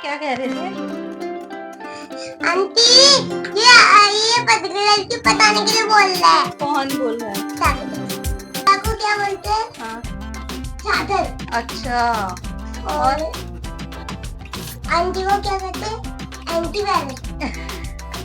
क्या कह रहे थे? आंटी, ये पतली लड़की बताने के लिए बोल रहा है। कौन बोल रहा है? चाकू क्या बोलते हैं? हाँ। चादर। अच्छा। और आंटी को क्या कहते हैं? Anti virus.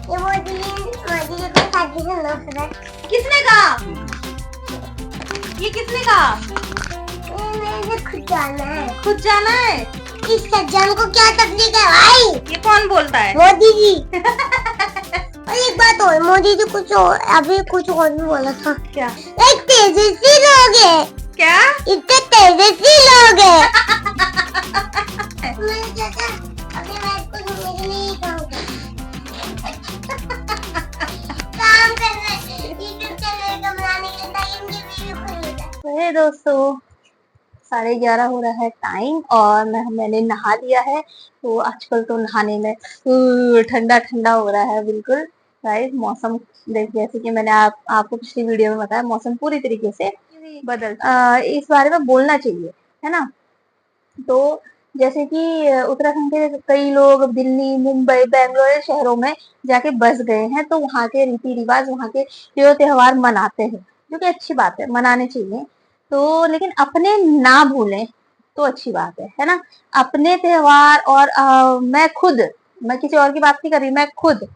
ये मोदी जी को शादी से नफरत। किसने कहा? ये किसने कहा? मेरे खुद जाना है। खुद जाना है? इस सज्जन को क्या तकलीफ है भाई? ये कौन बोलता है? मोदी जी। और एक बात और, मोदी जी कुछ और अभी कुछ और भी बोला था। क्या? एक तेजस्वी लोग है। क्या? इतने तेजस्वी लोग है। मैंने सोचा अपने वाइफ को घूमने के लिए काम करना है, यूट्यूब चैनल को बनाने के लिए ताकि उनकी वीडियो खुल जाए। अरे दोस्तों, 11:30 हो रहा है टाइम और मैंने नहा लिया है। तो आजकल तो नहाने में ठंडा ठंडा हो रहा है बिल्कुल। राइट, मौसम देख, जैसे कि मैंने आपको पिछली वीडियो में बताया, मौसम पूरी तरीके से बदल इस बारे में बोलना चाहिए, है ना। तो जैसे कि उत्तराखंड के कई लोग दिल्ली, मुंबई, बेंगलोर शहरों में जाके बस गए हैं, तो वहाँ के रीति रिवाज, वहाँ के जो त्योहार मनाते हैं, जो कि अच्छी बात है, मनाने चाहिए। तो लेकिन अपने ना भूलें तो अच्छी बात है ना। अपने त्योहार और मैं किसी और की बात नहीं कर रही, मैं खुद,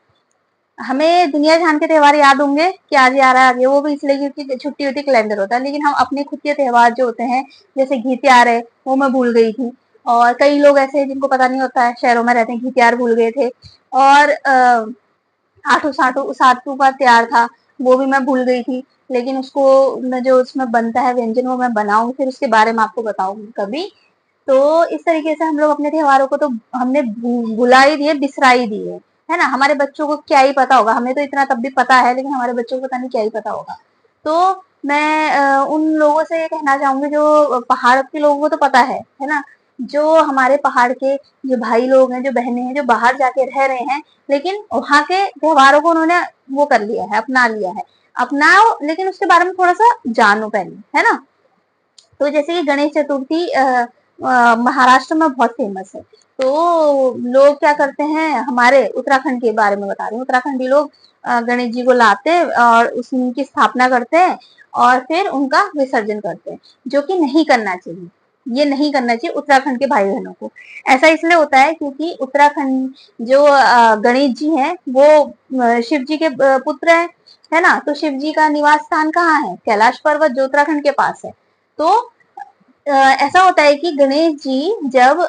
हमें दुनिया जहान के त्योहार याद होंगे कि आज ये आ रहा है आगे, वो भी इसलिए क्योंकि छुट्टी होती, कैलेंडर होता है। लेकिन हम अपने खुद के त्योहार जो होते हैं, जैसे घित्यार है, वो मैं भूल गई थी। और कई लोग ऐसे हैं जिनको पता नहीं होता है, शहरों में रहते हैं, घित्यार भूल गए थे। और आठू साठू सातू का त्योहार था, वो भी मैं भूल गई थी। लेकिन उसको मैं, जो उसमें बनता है व्यंजन, वो मैं बनाऊंगी, फिर उसके बारे में आपको बताऊंगी कभी। तो इस तरीके से हम लोग अपने त्योहारों को तो हमने भुला ही दिए, बिसरा ही दिए, है ना। हमारे बच्चों को क्या ही पता होगा, हमें तो इतना तब भी पता है, लेकिन हमारे बच्चों को पता नहीं क्या ही पता होगा। तो मैं उन लोगों से ये कहना चाहूंगी, जो पहाड़ के लोगों को तो पता है ना। जो हमारे पहाड़ के जो भाई लोग हैं, जो बहनें हैं, जो बाहर जाके रह रहे हैं, लेकिन वहाँ के त्योहारों को उन्होंने वो कर लिया है, अपना लिया है। अपनाओ, लेकिन उसके बारे में थोड़ा सा जानो पहले, है ना। तो जैसे कि गणेश चतुर्थी महाराष्ट्र में बहुत फेमस है। तो लोग क्या करते हैं, हमारे उत्तराखंड के बारे में बता रही हूँ, उत्तराखंडी लोग गणेश जी को लाते हैं और उनकी स्थापना करते हैं और फिर उनका विसर्जन करते हैं, जो कि नहीं करना चाहिए। ये नहीं करना चाहिए उत्तराखंड के भाई बहनों को। ऐसा इसलिए होता है क्योंकि उत्तराखंड जो गणेश जी हैं, वो शिव जी के पुत्र हैं, है ना। तो शिव जी का निवास स्थान कहाँ है? कैलाश पर्वत, जो उत्तराखंड के पास है। तो ऐसा होता है कि गणेश जी जब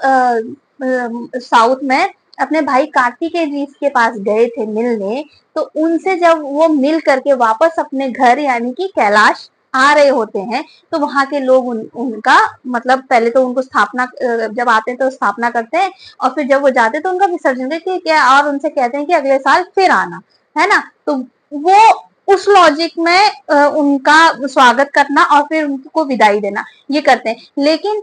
साउथ में अपने भाई कार्तिकेय जी के पास गए थे मिलने, तो उनसे जब वो मिल करके वापस अपने घर यानी कि कैलाश आ रहे होते हैं, तो वहां के लोग उनका मतलब पहले तो उनको स्थापना, जब आते हैं तो स्थापना करते हैं, और फिर जब वो जाते हैं तो उनका विसर्जन करके क्या, और उनसे कहते हैं कि अगले साल फिर आना, है ना। तो वो उस लॉजिक में उनका स्वागत करना और फिर उनको विदाई देना, ये करते हैं। लेकिन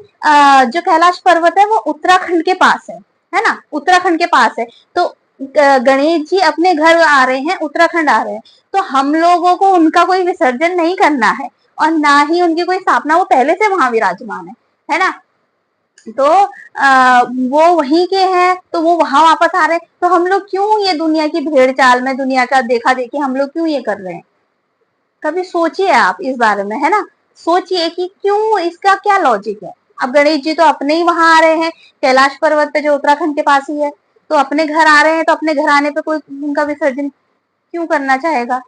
जो कैलाश पर्वत है वो उत्तराखंड के पास है ना, उत्तराखंड के पास है। तो गणेश जी अपने घर आ रहे हैं, उत्तराखंड आ रहे हैं, तो हम लोगों को उनका कोई विसर्जन नहीं करना है और ना ही उनकी कोई स्थापना, वो पहले से वहां विराजमान है ना। तो वो वहीं के हैं, तो वो वहां वापस आ रहे हैं, तो हम लोग क्यों ये दुनिया की भेड़ चाल में, दुनिया का देखा देखी हम लोग क्यों ये कर रहे हैं? कभी सोचिए आप इस बारे में, है ना। सोचिए कि क्यों, इसका क्या लॉजिक है। अब गणेश जी तो अपने ही वहां आ रहे हैं, कैलाश पर्वत पे, जो उत्तराखंड के पास ही है, तो अपने घर आ रहे हैं, तो अपने घर आने पे कोई उनका विसर्जन क्यों करना चाहेगा?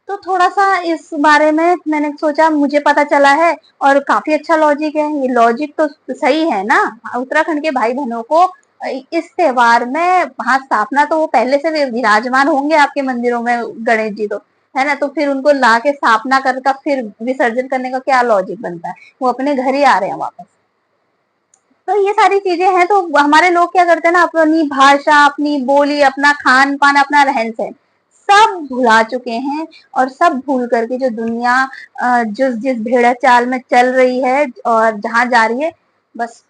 तो थोड़ा सा इस बारे में मैंने सोचा, मुझे पता चला है और काफी अच्छा लॉजिक है। ये लॉजिक तो सही है ना। उत्तराखंड के भाई बहनों को इस त्योहार में, हाँ, स्थापना तो वो पहले से विराजमान होंगे आपके मंदिरों में गणेश जी, तो है ना। तो फिर उनको ला के स्थापना कर फिर विसर्जन करने का क्या लॉजिक बनता है? वो अपने घर ही आ रहे हैं वापस। तो ये सारी चीजें हैं। तो हमारे लोग क्या करते हैं ना, अपनी भाषा, अपनी बोली, अपना खान पान, अपना रहन सहन सब भुला चुके हैं, और सब भूल करके जो दुनिया जिस भेड़ा चाल में चल रही है और जहां जा रही है, बस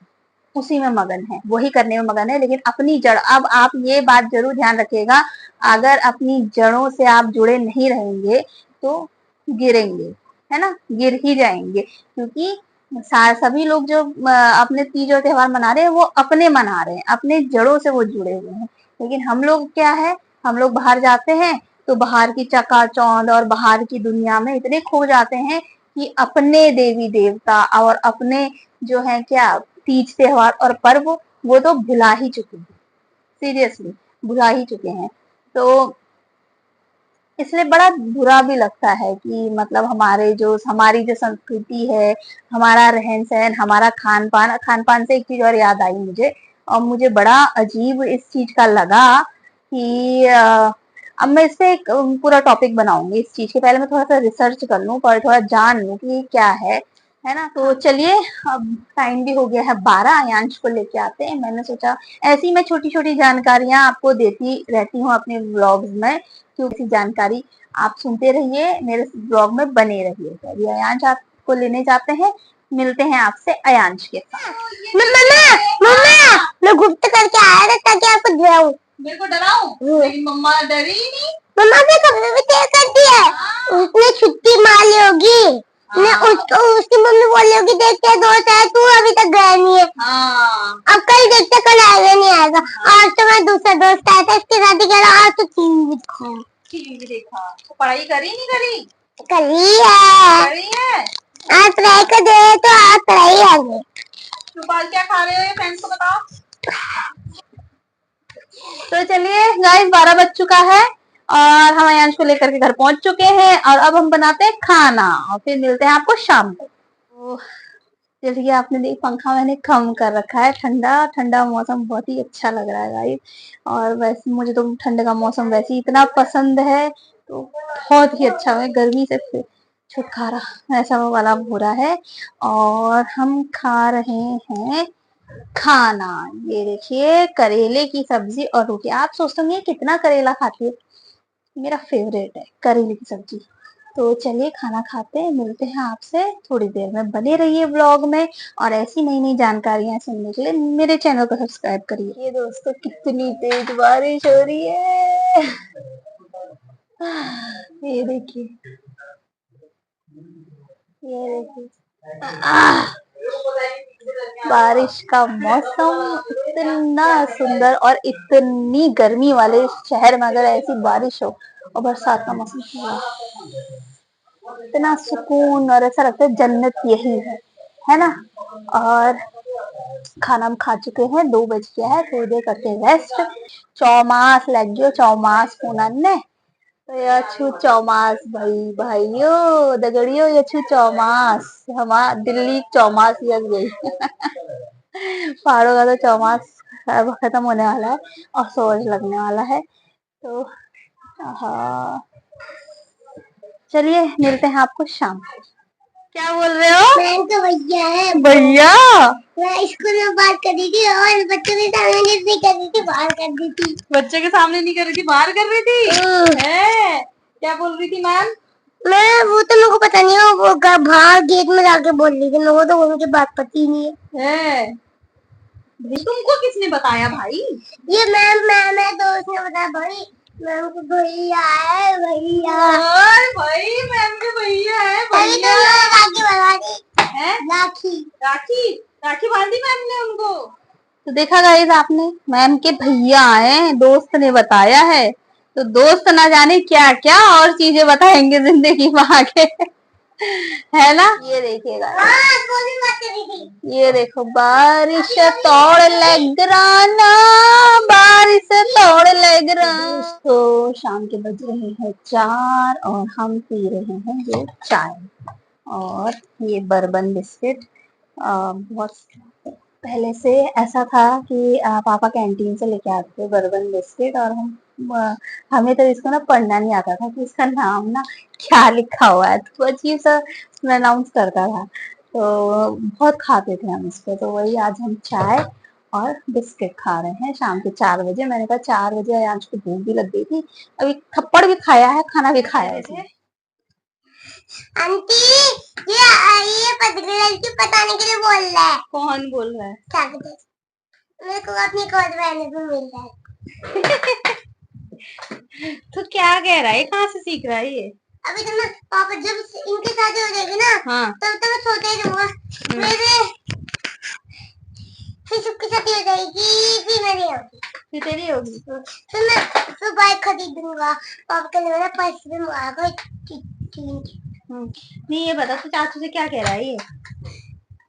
उसी में मगन है, वही करने में मगन है। लेकिन अपनी जड़, अब आप ये बात जरूर ध्यान रखिएगा, अगर अपनी जड़ों से आप जुड़े नहीं रहेंगे तो गिरेंगे, है ना, गिर ही जाएंगे। क्योंकि सभी लोग जो अपने तीज और त्योहार मना रहे हैं वो अपने मना रहे हैं, अपने जड़ों से वो जुड़े हुए हैं। लेकिन हम लोग क्या है, हम लोग बाहर जाते हैं तो बाहर की चकाचौंध और बाहर की दुनिया में इतने खो जाते हैं कि अपने देवी देवता और अपने जो है क्या तीज त्योहार और पर्व वो तो भुला ही चुके हैं, सीरियसली भुला ही चुके हैं। तो इसलिए बड़ा बुरा भी लगता है कि मतलब हमारी जो संस्कृति है, हमारा रहन सहन, हमारा खान पान, खान पान से एक चीज और याद आई मुझे, और मुझे बड़ा अजीब इस चीज का लगा कि अब मैं इस पे एक पूरा टॉपिक बनाऊंगी इस चीज के। पहले मैं थोड़ा सा रिसर्च कर लूं और थोड़ा जान लूं कि ये क्या है ना। तो चलिए, अब टाइम भी हो गया है 12, आयांश को लेके आते हैं। मैंने सोचा ऐसी मैं छोटी छोटी जानकारियां आपको देती रहती हूँ अपने व्लॉग्स में, क्योंकि जानकारी आप सुनते रहिए, मेरे ब्लॉग में बने रहिए। तो अभी अयांश आपको लेने जाते हैं, मिलते हैं आपसे अयांश के साथ। मम्मा मम्मा मैं गुप्त करके आया था ताकि आपको डराऊं। मेरे को डराऊं? लेकिन मम्मा डरी नहीं। मम्मा ने कपड़े भी तय कर दिया है। उसने छुट्टी मार ली होगी। उसको उसकी मम्मी बोल रही होगी देख क्या दोस्त है तू अभी तक गया नहीं है। अब कल देखते कल आएगा नहीं आएगा। आज तो मैं दूसरा दोस्त आया था इसके साथ ही कह रहा आज तो टीवी देखा। तो पढ़ाई करी नहीं करी? करी है। आज पढ़ाई कर दे तो आज पढ़ाई आगे। तो आज क्या खा रहे हो फ्रेंड्स को बताओ। तो चलिए गाइस, 12 बज चुका है और हम अयांश को लेकर के घर पहुंच चुके हैं और अब हम बनाते हैं खाना और फिर मिलते हैं आपको शाम को। तो जैसे कि आपने देख, पंखा मैंने कम कर रखा है, ठंडा ठंडा मौसम बहुत ही अच्छा लग रहा है गाइस। और वैसे मुझे तो ठंड का मौसम वैसे ही इतना पसंद है, तो बहुत ही अच्छा है, गर्मी से फिर छुटकारा ऐसा वाला हो रहा है। और हम खा रहे हैं खाना, ये देखिए करेले की सब्जी और रोटी। आप सोचते होंगे कितना करेला खाती है, मेरा फेवरेट है करेले की सब्जी। तो चलिए खाना खाते हैं, मिलते हैं आपसे थोड़ी देर में। बने रहिए ब्लॉग में और ऐसी नई नई जानकारियां सुनने के लिए मेरे चैनल को सब्सक्राइब करिए। ये दोस्तों कितनी तेज बारिश हो रही है, ये देखिए, ये देखिए बारिश का मौसम इतना सुंदर, और इतनी गर्मी वाले शहर में अगर ऐसी बारिश हो और बरसात का मौसम हो, इतना सुकून और ऐसा लगता है जन्नत यही है ना। और खाना हम खा चुके हैं, 2 बज गया है, थोड़ी देर करते हैं रेस्ट। चौमास लग गयो, चौमास पूनन तो यछु चौमास भाई भाइयों दगड़ियों, यछु चौमास हमारा दिल्ली चौमास लग गई पहाड़ों का तो चौमास अब खत्म होने वाला है और सूरज लगने वाला है। तो हाँ, चलिए मिलते हैं आपको शाम को। क्या बोल रहे हो? मैं तो भैया है। भैया मैं स्कूल में बात कर रही थी और बच्चों के सामने नहीं कर रही थी, बाहर कर दी थी। बच्चे के सामने नहीं कर रही थी, बाहर कर रही थी है? क्या बोल रही थी मैम? मैं वो तो मेरे को पता नहीं है, वो बाहर गेट में जाके बोल रही थी, मेरे को तो उनकी बात पता ही नहीं है। तुमको किसने बताया भाई? ये मैम है तो उसने बताया भाई मैम को भैया है भैया। भाई मैम के भैया है अभी तो राखी बना दी है। राखी राखी राखी बांधी मैम ने उनको। तो देखा गाइस आपने, मैम के भैया हैं, दोस्त ने बताया है। तो दोस्त ना जाने क्या क्या और चीजें बताएंगे जिंदगी में आगे है ना। ये देखिएगा, ये देखो बारिश तोड़ लग राना, बारिश तोड़ लग रहा। तो शाम के बज रहे हैं 4 और हम पी रहे हैं ये चाय और ये बर्बन बिस्किट। बहुत पहले से ऐसा था कि पापा कैंटीन से लेके आते थे बर्बन बिस्किट, और हमें तो इसको ना पढ़ना नहीं आता था कि इसका नाम ना क्या लिखा हुआ है, तो अजीब सा प्रनाउंस करता था। तो बहुत खाते थे हम इसको। तो वही आज हम चाय और बिस्किट खा रहे हैं शाम के 4 बजे। मैंने कहा 4 बजे आज को भूख भी लग गई थी, अभी थप्पड़ भी खाया है, खाना भी खाया है इसने। आंटी ये पतली लड़की बताने के लिए बोल रहा है। कौन बोल रहा है? क्या कहते, मेरे को अपनी कोट पहनने को मिल रहा है तो क्या कह रहा है, कहाँ से सीख रहा है ये? अभी तो मैं पापा जब इनकी शादी हो जाएगी ना, हाँ तब तो मैं सोते ही रहूंगा। फिर सबकी शादी हो जाएगी, फिर मेरी होगी, फिर तेरी होगी। फिर बाइक खरीदूंगा। पापा के लिए ना पैसे भी मांगा नहीं ये बता तू चाचू से क्या कह रहा है ये?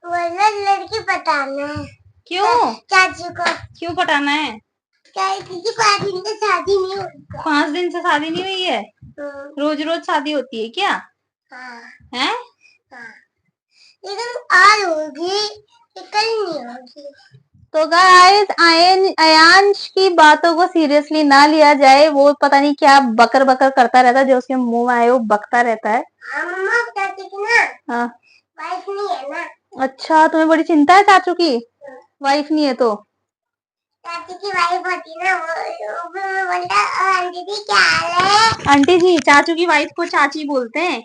वरना लड़की पटाना है। क्यों? चाचू को क्यों पटाना है? क्योंकि 5 दिन से शादी नहीं हुई। 5 दिन से शादी नहीं हुई है? रोज रोज शादी होती है क्या? हाँ हैं? हाँ, लेकिन आज होगी, कल नहीं होगी। तो गाइस अयांश की बातों को सीरियसली ना लिया जाए। वो पता नहीं क्या बकर बकर करता रहता है, जो उसके मुंह में आए वो बकता रहता है। मम्मा बताती थी ना, हाँ वाइफ नहीं है ना। अच्छा तुम्हें बड़ी चिंता है चाचू की? वाइफ नहीं है तो? चाची की वाइफ होती ना, वो बोलता आंटी जी क्या हाल है। आंटी जी, चाचू की वाइफ को चाची बोलते हैं,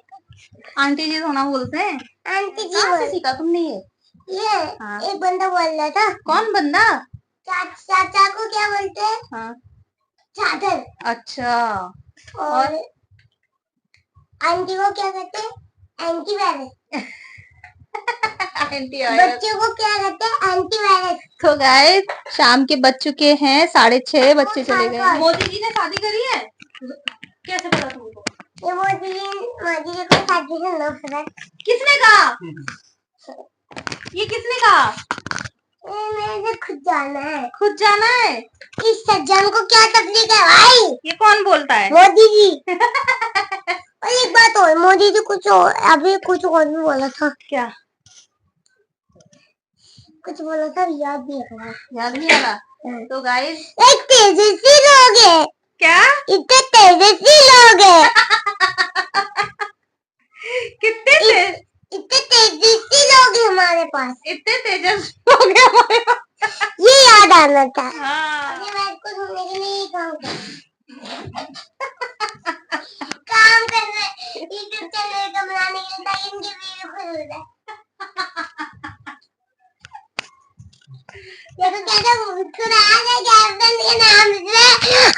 आंटी जी थोड़ा बोलते हैं। आंटी जी कहाँ से सीखा तुमने ये? हाँ। एक बंदा बोल रहा था। कौन बंदा? चाचा को क्या बोलते हैं? हाँ चादर। अच्छा। और आंटी को क्या कहते हैं? Anti virus. बच्चों को क्या कहते हैं? Anti virus. तो गाइस शाम के बज चुके हैं 6:30, बच्चे चले गए। मोदी जी ने शादी करी है? कैसे पता तुमको? ये मोदी जी को शादी से नफरत है। किसने कहा? ये किसने कहा? मेरे खुद जाना है। खुद जाना है? इस सज्जन को क्या तकलीफ है भाई? ये कौन बोलता है? मोदी जी। और एक बात और, मोदी जी कुछ और अभी कुछ और भी बोला था। क्या? कुछ बोला था, याद नहीं आ रहा। याद नहीं आ रहा? तो गाइस एक तेजस्वी लोग है। क्या? इतने तेजस्वी लोग है। इतने तेजस्वी लोग हैं हमारे पास। इतने तेजस्वी लोग हैं हमारे पास। ये याद आना था। हाँ। अपने बात को सुनने के लिए काम काम कर रहे, यूट्यूब चैनल को बनाने के लिए, ताकि इनकी वीडियो खुद हो जाए। देखो कैसा मुस्कुराया है गर्लफ्रेंड के नाम से।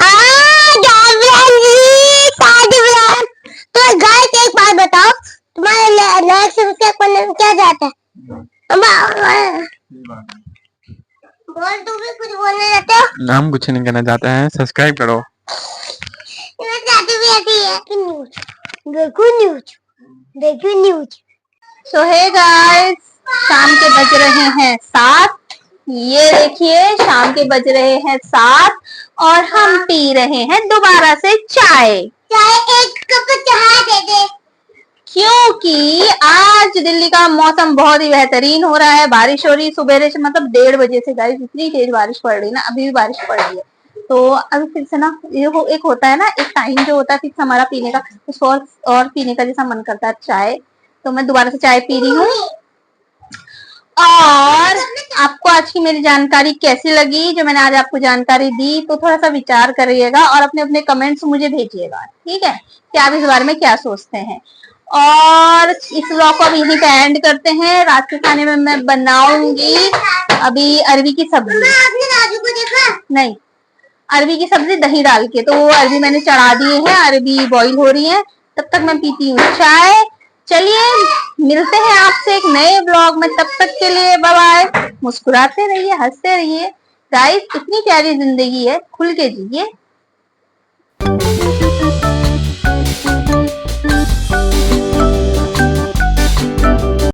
हाँ गर्लफ्रेंड जी, शादी ब्लॉग। तो गाइस एक बात बताओ, तुम्हारे लाइक सब्सक्राइब करने में क्या जाता है? बोल, तू भी कुछ बोलने जाते हो? नाम कुछ नहीं कहना चाहते हैं, सब्सक्राइब करो। मैं चाहती भी ऐसी है। देखो न्यूज, देखो न्यूज। सो हे गाइस, शाम के बज रहे हैं 7। ये देखिए शाम के बज रहे हैं 7 और हम पी रहे हैं दोबारा से चाय। एक कप चाय दे दे। क्योंकि आज दिल्ली का मौसम बहुत ही बेहतरीन हो रहा है, बारिश हो रही सुबह से, मतलब 1:30 बजे से गाइस इतनी तेज बारिश पड़ रही है ना, अभी भी बारिश पड़ रही है। तो अभी फिर से ना एक होता है ना, एक टाइम जो होता है फिक्स हमारा पीने का, कुछ और पीने का जैसा मन करता है चाय। तो मैं दोबारा से चाय पी रही हूँ। और आपको आज की मेरी जानकारी कैसी लगी, जो मैंने आज आपको जानकारी दी, तो थोड़ा सा विचार करिएगा और अपने अपने कमेंट्स मुझे भेजिएगा, ठीक है, कि आप इस बारे में क्या सोचते हैं। और इस व्लॉग को अब यहीं पे एंड करते हैं। रात के खाने में मैं बनाऊंगी अभी अरबी की सब्जी। आपने राजू को देखा? नहीं, अरबी की सब्जी दही डाल के, तो वो अरबी मैंने चढ़ा दिए हैं, अरबी बॉईल हो रही है, तब तक मैं पीती हूँ चाय। चलिए मिलते हैं आपसे एक नए ब्लॉग में, तब तक के लिए बाय बाय। मुस्कुराते रहिए, हंसते रहिए गाइस, इतनी प्यारी जिंदगी है, खुल के जिए।